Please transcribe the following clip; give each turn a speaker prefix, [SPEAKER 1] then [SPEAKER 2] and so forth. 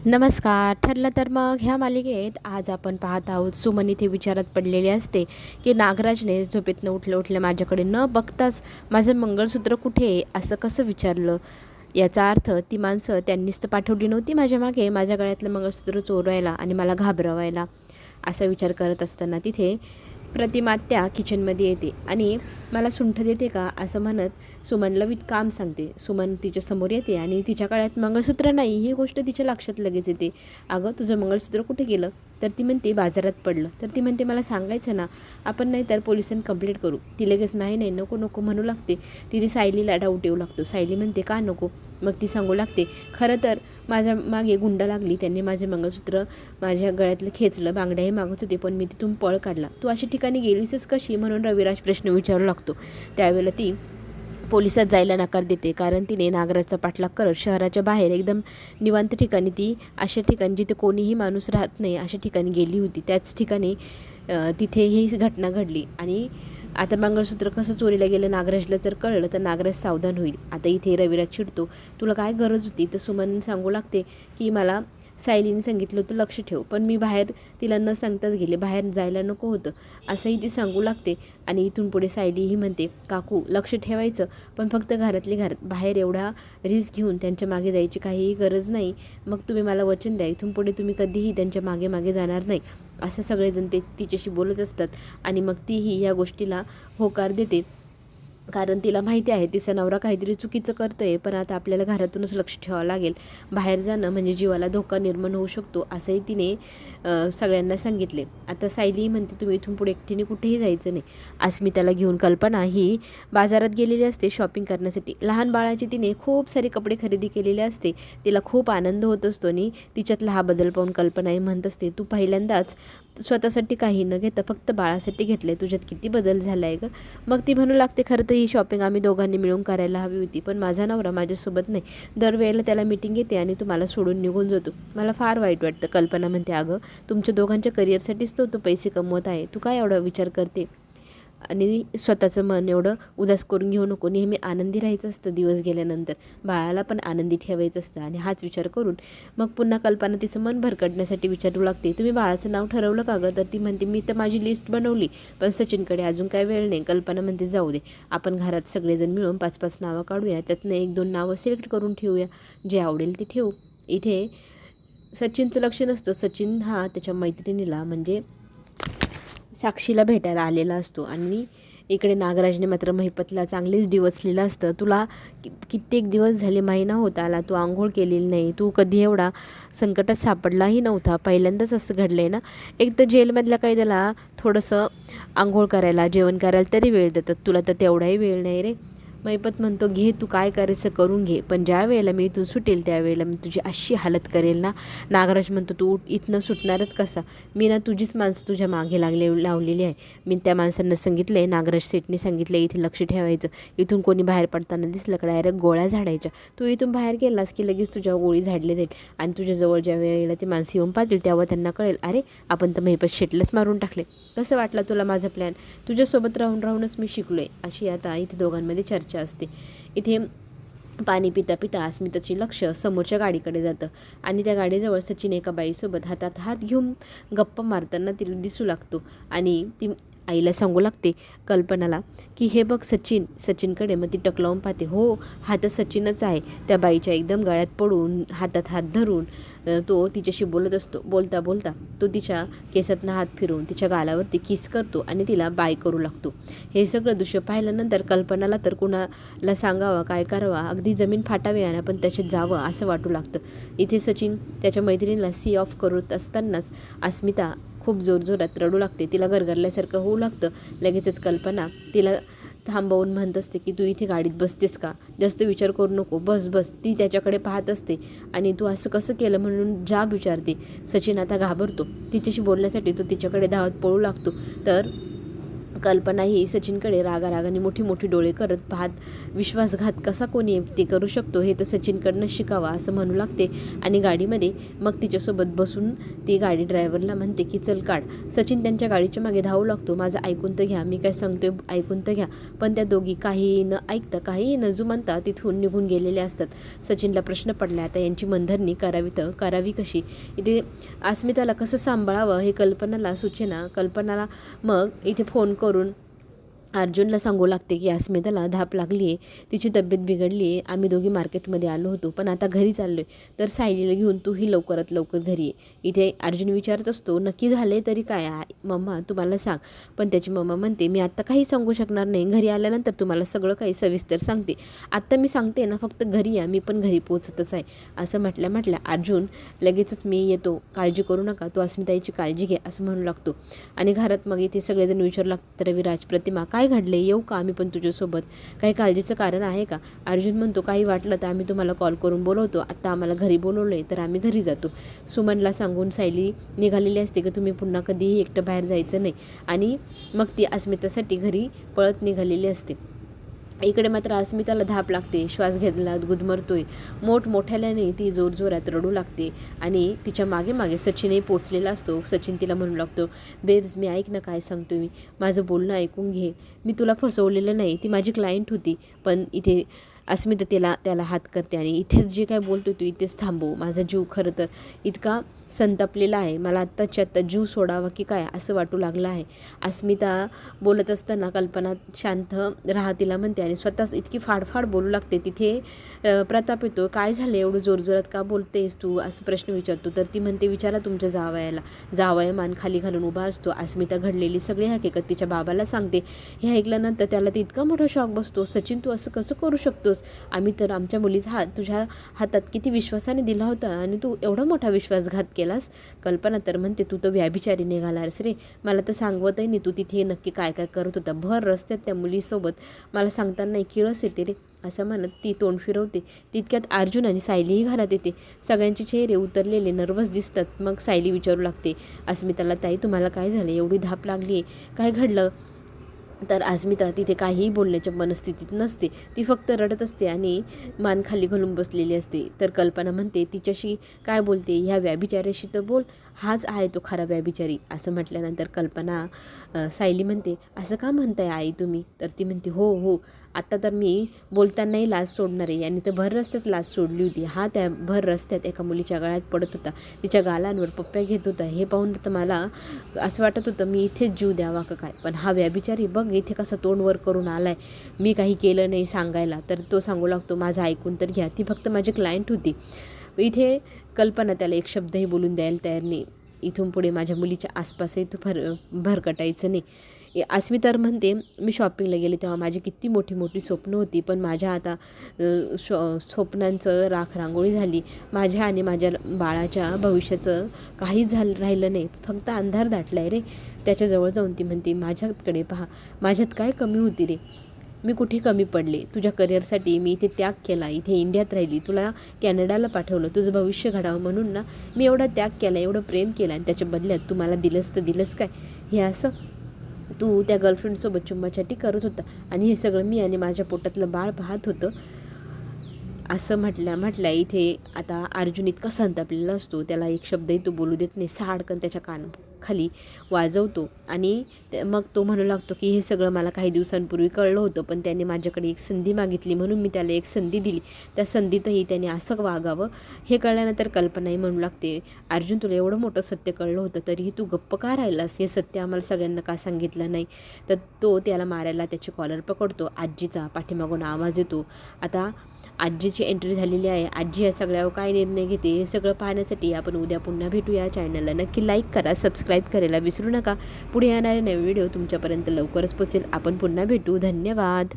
[SPEAKER 1] नमस्कार. ठरलं तर मग ह्या मालिकेत आज आपण पाहत आहोत. सुमन इथे विचारात पडलेली असते की नागराजने झोपेतनं उठल्या उठल्या माझ्याकडे न बघताच माझं मंगळसूत्र कुठे आहे असं कसं विचारलं. याचा अर्थ ती माणसं त्यांनीच तर पाठवली नव्हती माझ्या मागे माझ्या गळ्यातलं मंगळसूत्र चोरायला आणि मला घाबरवायला. असा विचार करत असताना तिथे प्रतिमा त्या किचनमध्ये येते आणि मला सुंठ देते का असं म्हणत सुमनला काम सांगते. सुमन तिच्यासमोर येते आणि तिच्या गळ्यात मंगळसूत्र नाही ही गोष्ट तिच्या लक्षात लगेच येते. अगं तुझं मंगळसूत्र कुठे गेलं? तर ती म्हणते बाजारात पडलं. तर ती म्हणते मला सांगायचं ना, आपण नाही तर पोलिसांनी कंप्लेंट करू. ती लगेच नाही नाही नको नको म्हणू लागते. ती सायलीला डाऊट येऊ लागतो. सायली म्हणते का नको? मग ती सांगू लागते खरं तर माझ्या मागे गुंड लागली, त्यांनी माझे मंगळसूत्र माझ्या गळ्यातलं खेचलं, बांगड्याही मागत होते पण मी तिथून पळ काढला. तू अशा ठिकाणी गेलीसच कशी म्हणून रविराज प्रश्न विचारू लागतो. त्यावेळेला ती पोलिसात जायला नकार देते कारण तिने नागराजचा पाठलाग करत शहराच्या बाहेर एकदम निवांत ठिकाणी ती अशा ठिकाणी जिथे कोणीही माणूस राहत नाही अशा ठिकाणी गेली होती. त्याच ठिकाणी तिथे ही घटना घडली आणि आता मंगळसूत्र कसं चोरीला गेलं नागराजला जर कळलं तर नागराज सावधान होईल. आता इथे रविराज चिडतो, तुला काय गरज होती? तर सुमन सांगू लागते की मला सायलीने सांगितलं होतं लक्ष ठेव, पण मी बाहेर तिला न सांगताच गेले, बाहेर जायला नको होतं असंही ती सांगू लागते. आणि इथून पुढे सायलीही म्हणते काकू लक्ष ठेवायचं पण फक्त घरातली घरात, बाहेर एवढा रिस्क घेऊन त्यांच्या मागे जायची काहीही गरज नाही. मग तुम्ही मला वचन द्या इथून पुढे तुम्ही कधीही त्यांच्या मागे मागे जाणार नाही. असं सगळेजण ते तिच्याशी बोलत असतात आणि मग तीही या गोष्टीला होकार देते कारण तिला माहिती आहे तिचा नवरा काहीतरी चुकीचं करतोय. पण आता आपल्याला घरातूनच लक्ष ठेवावं लागेल, बाहेर जाणं म्हणजे जीवाला धोका निर्माण होऊ शकतो असंही तिने सगळ्यांना सांगितले. आता सायली म्हणते तुम्ही इथून पुढे एकटीने कुठेही जायचं नाही. अस्मिताला घेऊन कल्पना ही बाजारात गेलेली असते शॉपिंग करण्यासाठी. लहान बाळाची तिने खूप सारे कपडे खरेदी केलेले असते. तिला खूप आनंद होत असतो आणि तिच्यातला हा बदल पाहून कल्पनाही म्हणत असते तू पहिल्यांदाच स्वतःसाठी काही न घेता फक्त बाळासाठी घेतलं आहे, तुझ्यात किती बदल झाला आहे गं. मग ती म्हणू लागते खरं तर ही शॉपिंग आम्ही दोघांनी मिळून करायला हवी होती पण माझा नवरा माझ्यासोबत नाही, दरवेळेला त्याला मीटिंग येते आणि तुम्हाला सोडून निघून जातो, मला फार वाईट वाटतं. कल्पना म्हणते अगं तुमच्या दोघांच्या करिअरसाठीच तो पैसे कमवत आहे, तू काय एवढा विचार करते आणि स्वतःचं मन एवढं उदास करून घेऊ नको. नेहमी आनंदी राहायचं असतं, दिवस गेल्यानंतर बाळाला पण आनंदी ठेवायचं असतं. आणि हाच विचार करून मग पुन्हा कल्पना तिचं मन भरकटण्यासाठी विचारू लागते तुम्ही बाळाचं नाव ठरवलं का गं? तर ती म्हणते मी तर माझी लिस्ट बनवली पण सचिनकडे अजून काय वेळ नाही. कल्पना म्हणते जाऊ दे, आपण घरात सगळेजण मिळून 5-5 नावं काढूया, त्यातनं 1-2 नावं सिलेक्ट करून ठेवूया, जे आवडेल ते ठेवू. इथे सचिनचं लक्ष नसतं. सचिन हा त्याच्या मैत्रिणीला म्हणजे साक्षीला भेटायला आलेला असतो आणि इकडे नागराजने मात्र महिपतला चांगलीच डिवचलेलं असतं. तुला कित्येक दिवस झाले, महिना होत आला, तू आंघोळ केलेली नाही, तू कधी एवढा संकटात सापडलाही नव्हता, पहिल्यांदाच असं घडलं आहे ना. एक तर जेलमधल्या कैद्याला थोडंसं आंघोळ करायला जेवण करायला तरी वेळ देतात, तुला तर तेवढाही वेळ नाही रे. महिपत म्हणतो घे तू काय करायचं करून घे, पण ज्या वेळेला मी इथून सुटेल त्यावेळेला मी तुझी अशी हालत करेल ना. नागराज म्हणतो तू इथनं सुटणारच कसा? मी ना तुझीच माणसं तुझ्या मागे लावलेली आहे. मी त्या माणसांना सांगितलं आहे, नागराज सेठने सांगितलं इथे लक्ष ठेवायचं, इथून कोणी बाहेर पडताना दिसलं का डायरेक्ट गोळ्या झाडायच्या. तू इथून बाहेर गेलास की लगेच तुझ्या गोळी झाडली जाईल आणि तुझ्याजवळ ज्या वेळेला ते माणसं येऊन पाहतील तेव्हा त्यांना कळेल अरे आपण तर महिपत शेटलाच मारून टाकले. कसं वाटलं तुला माझं प्लॅन? तुझ्यासोबत राहून राहूनच मी शिकलो आहे. अशी आता इथे दोघांमध्ये चर्चा असते. इथे पाणी पिता पिता अस्मिताचे लक्ष समोरच्या गाडीकडे जातं आणि त्या गाडीजवळ सचिन एका बाईसोबत हातात हात घेऊन गप्पा मारताना तिला दिसू लागतो आणि ती आईला सांगू लागते कल्पनाला की हे बघ सचिनकडे. मग ती टकलावून पाहते, हो हा तर सचिनच आहे. त्या बाईच्या एकदम गळ्यात पडून हातात हात धरून तो तिच्याशी बोलत असतो. बोलता बोलता तो तिच्या केसातनं हात फिरवून तिच्या गालावरती किस करतो आणि तिला बाय करू लागतो. हे सगळं दृश्य पाहिल्यानंतर कल्पनाला तर कुणाला सांगावा काय करावा, अगदी जमीन फाटावी आणि आपण त्याच्यात जावं असं वाटू लागतं. इथे सचिन त्याच्या मैत्रिणीला सी ऑफ करत असतानाच अस्मिता खूप जोरजोरात रडू लागते, तिला गरगरल्यासारखं होऊ लागतं. लगेचच कल्पना तिला थांबवून म्हणत असते की तू इथे गाडीत बसतेस का, जास्त विचार करू नको, बस बस. ती त्याच्याकडे पाहत असते आणि तू असं कसं केलं म्हणून जाब विचारते. सचिन आता घाबरतो, तिच्याशी बोलण्यासाठी तो तिच्याकडे धावत पळू लागतो. तर कल्पना ही सचिनकडे रागारागाने मोठी मोठी डोळे करत पाहत विश्वासघात कसा कोणी व्यक्ती करू शकतो हे तर सचिनकडनं शिकावा असं म्हणू लागते आणि गाडीमध्ये मग तिच्यासोबत बसून ती गाडी ड्रायव्हरला म्हणते की चल काढ. सचिन त्यांच्या गाडीच्या मागे धावू लागतो. माझं ऐकून तर घ्या, मी काय सांगतोय ऐकून तर घ्या. पण त्या दोघी काहीही न ऐकता काहीही न जुमानता तिथून निघून गेलेले असतात. सचिनला प्रश्न पडला आता यांची मनधरणी करावी तर करावी कशी. इथे अस्मिताला कसं सांभाळावं हे कल्पनाला सुचेना. कल्पनाला मग इथे फोन करून अर्जुनला सांगू लागते की अस्मिताला धाप लागली आहे, तिची तब्येत बिघडली आहे, आम्ही दोघी मार्केटमध्ये आलो होतो पण आता घरी चाललो आहे, तर सायलीला घेऊन तूही लवकरात लवकर घरी ये. इथे अर्जुन विचारत असतो नक्की झाले तरी काय मम्मा तुम्हाला सांग. पण त्याची मम्मा म्हणते मी आत्ता काही सांगू शकणार नाही, घरी आल्यानंतर तुम्हाला सगळं काही सविस्तर सांगते. आत्ता मी सांगते ना फक्त घरी या, मी पण घरी पोचतच आहे. असं म्हटल्या अर्जुन लगेचच मी येतो, काळजी करू नका, तू अस्मिताईची काळजी घे असं म्हणू लागतो. आणि घरात मग इथे सगळेजण विचारू लागतात रविराज प्रतिमा काय घडले, येऊ का आम्ही पण तुझ्यासोबत, काही काळजीचं कारण आहे का. अर्जुन म्हणतो काही वाटलं तर आम्ही तुम्हाला कॉल करून बोलवतो, आत्ता आम्हाला घरी बोलवलंय तर आम्ही घरी जातो. सुमनला सांगून सायली निघालेली असते की तुम्ही पुन्हा कधीही एकटं बाहेर जायचं नाही आणि मग ती अस्मितासाठी घरी पळत निघालेली असते. इकडे मात्र अस्मिताला धाप लागते, श्वास घ्यायला गुदमरतोय, मोठमोठ्याल्याने ती जोरजोरात रडू लागते आणि तिच्या मागे मागे सचिनही पोचलेला असतो. सचिन तिला म्हणू लागतो बेब्स मी ऐक ना काय सांगतो, मी माझं बोलणं ऐकून घे, मी तुला फसवलेलं नाही, ती माझी क्लायंट होती. पण इथे अस्मिता त्याला हात करते आणि इथेच जे काय बोलतो तू इथेच थांबव, माझा जीव खरं तर इतका संतापलेला आहे, मला आत्ताच्या आत्ता जीव सोडावा की काय असं वाटू लागलं आहे. अस्मिता बोलत असताना कल्पना शांत राहा तिला म्हणते आणि स्वतःच इतकी फाडफाड बोलू लागते. तिथे प्रताप येतो, काय झालं एवढं जोरजोरात का बोलतेस तू असं प्रश्न विचारतो. तर ती म्हणते विचारा तुमच्या जावयाला. जावया मान खाली घालून उभा असतो. अस्मिता घडलेली सगळी हकीकत तिच्या बाबाला सांगते. हे ऐकल्यानंतर त्याला ते इतका मोठा शॉक बसतो. सचिन तू असं कसं करू शकतोस, आम्ही तर आमच्या मुलीचा तुझ्या हातात किती विश्वासाने दिला होता आणि तू एवढा मोठा विश्वासघात केलास. कल्पना तर म्हणते तू तर व्याभिचारी निघालास रे, मला तर सांगवतही नाही तू तिथे नक्की काय काय करत होता, भर रस्त्यात त्या मुलीसोबत, मला सांगताना किळस येते रे असं म्हणत ती तोंड फिरवते. तितक्यात अर्जुन आणि सायलीही घरात येते. सगळ्यांचे चेहरे उतरलेले नर्वस दिसतात. मग सायली विचारू लागते अस्मिताला ताई तुम्हाला काय झालं, एवढी धाप लागली, काय घडलं. तर अस्मिता तिथे काहीही बोलण्याच्या मनस्थितीत नसते, ती फक्त रडत असते आणि मान खाली घालून बसलेली असते. तर कल्पना म्हणते तिच्याशी काय बोलते, ह्या व्याभिचाऱ्याशी तर बोल, हाच आहे तो खरा व्याभिचारी. असं म्हटल्यानंतर सायली म्हणते असं का म्हणताय आई तुम्ही. तर ती म्हणते हो आत्ता तर मी बोलतानाही लाज सोडणार आहे, यांनी तर भर रस्त्यात लाज सोडली होती. हा त्या भर रस्त्यात एका मुलीच्या गळ्यात पडत होता, तिच्या गालांवर पप्प्या घेत होता, हे पाहून तर मला असं वाटत होतं मी इथेच जीव द्यावा का काय. पण हा व्याभिचारी बघ इथे कसं तोंड वर करून आलाय, मी काही केलं नाही सांगायला. तर तो सांगू लागतो माझं ऐकून तर घ्या, ती फक्त माझी क्लायंट होती. इथे कल्पना त्याला एक शब्दही बोलून द्यायला तयार नाही. इथून पुढे माझ्या मुलीच्या आसपासही तू भरकटायचं नाही. अस्मिता म्हणते मी शॉपिंगला गेले तेव्हा माझी किती मोठी मोठी स्वप्न होती, पण माझ्या आता स्वप्नांचं राखरांगोळी झाली. माझ्या आणि माझ्या बाळाच्या भविष्याचं काहीच राहिलं नाही, फक्त अंधार दाटला आहे रे. त्याच्याजवळ जाऊन ती म्हणते माझ्याकडे पहा, माझ्यात काय कमी होती रे, मी कुठे कमी पडले. तुझ्या करिअरसाठी मी इथे त्याग केला, इथे इंडियात राहिली, तुला कॅनडाला पाठवलं तुझं भविष्य घडावं म्हणून ना, मी एवढा त्याग केला, एवढं प्रेम केलं आणि त्याच्या बदल्यात तू मला दिलंस तर दिलंस काय. हे असं तू त्या गर्लफ्रेंडसोबत चुम्माचाटी करत होता आणि हे सगळं मी आणि माझ्या पोटातलं बाळ पाहत होतं. असं म्हटल्या इथे आता अर्जुन इतका संतापलेला असतो, त्याला एक शब्दही तो बोलू देत नाही. साडकन त्याच्या खाली वाजवतो आणि मग तो म्हणू लागतो की हे सगळं मला काही दिवसांपूर्वी कळलं होतं, पण त्याने माझ्याकडे एक संधी मागितली म्हणून मी त्याला एक संधी दिली, त्या संधीतही त्याने असं वागावं. हे कळल्यानंतर कल्पनाही म्हणू लागते अर्जुन तुला एवढं मोठं सत्य कळलं होतं तरीही तू गप्प का राहिलास, हे सत्य आम्हाला सगळ्यांना का सांगितलं नाही. तर तो त्याला मारायला त्याची कॉलर पकडतो. आजीचा पाठीमागून आवाज येतो. आता आजीची एंट्री झालेली आहे. आजी या सगळ्यावर काय निर्णय घेते हे सगळं पाहण्यासाठी आपण उद्या पुन्हा भेटूया. चॅनलला नक्की लाईक करा, सबस्क्राईब करायला विसरू नका. पुढे येणारे नवे व्हिडिओ तुमच्यापर्यंत लवकरच पोचेल. आपण पुन्हा भेटू. धन्यवाद.